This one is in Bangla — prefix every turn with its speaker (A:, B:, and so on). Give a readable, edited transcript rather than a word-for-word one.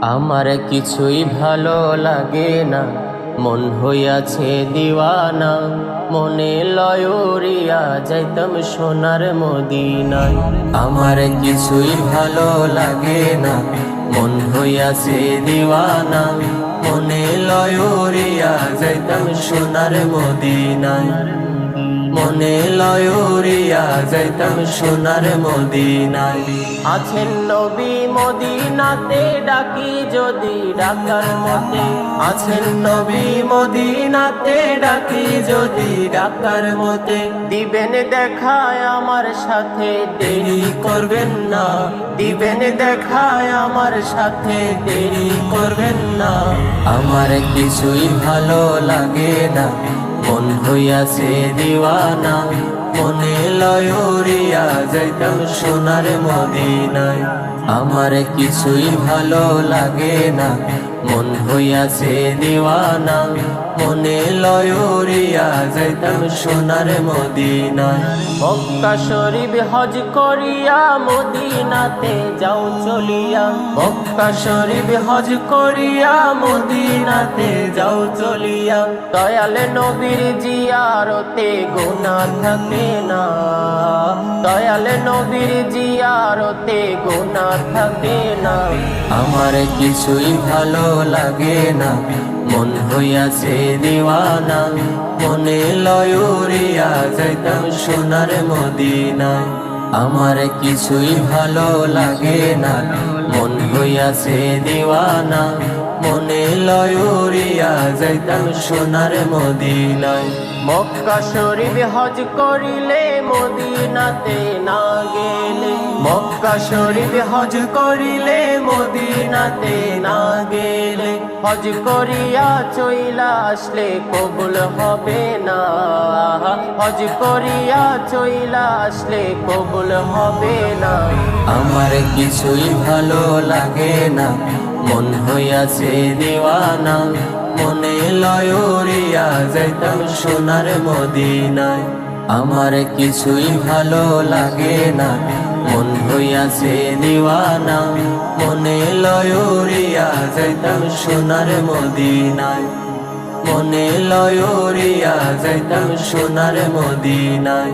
A: আমার কিছুই ভালো লাগে না, মন হইয়াছে দিওয়ানা। মনে লয়রিয়া যাইতাম সোনার মদিনায়। আমার কিছুই ভালো লাগে না, মন হইয়াছে দিওয়ানা। মনে লয়রিয়া যাইতাম সোনার মদিনায়। মনে লয়রিয়া যাইতাম সোনার মদিনায়। আছেন নবী মদিনাতে, ডাকি যদি ডাকার মতে। আছেন নবী মদিনাতে, ডাকি যদি ডাকার মতে। দিবেন দেখায় আমার সাথে, দেরি করবেন না। দিবেন দেখায় আমার সাথে, দেরি করবেন না। আমার কিছুই ভালো লাগে না, মন হইয়াছে দিওয়ানা। মনে লয়রিয়া যাইতাম সোনার মদিনায়। আমার কিছুই ভালো লাগে না, মন হইয়াছে দিওয়ানা। মনে লয়রিয়া যাইতাম সোনার মদিনায়। মক্কা শরীফ হজ করিয়া মদিনাতে যাও চলিয়া। মক্কা শরীফ হজ করিয়া মদিনাতে যাও চলিয়া। দয়াল নবীর জিয়ারতে গুনাহ থাকে না। দয়াল নবীর জিয়ারতে গুনাহ থাকে না। আমার কিছুই ভালো লাগে না, মন হইয়াছে দিওয়ানা। মনে লয়রিয়া যাইতাম সোনার মদিনায়। আমার কিছুই ভালো লাগে না, মন হইয়াছে দিওয়ানা। মনে লয়রিয়া যাইতাম সোনার মদিনায়। মক্কা শরীফ হজ করিলে মদিনাতে না গেলে। মক্কা শরীফ হজ করিলে মদিনাতে না গেলে। হজ করিয়া চইলা আসলে কবুল হবে না। হজ করিয়া চইলা আসলে কবুল হবে না। আমার কিছুই ভালো লাগে না, মন হইয়াছে দিওয়ানা। মনে লয়রিয়া যাইতাম সোনার মদিনায়। আমার কিছুই ভালো লাগে না, মন হইয়াছে দিওয়ানা। মনে লয়রিয়া যাইতাম সোনার মদিনায়। মনে লয়রিয়া যাইতাম সোনার মদিনায়।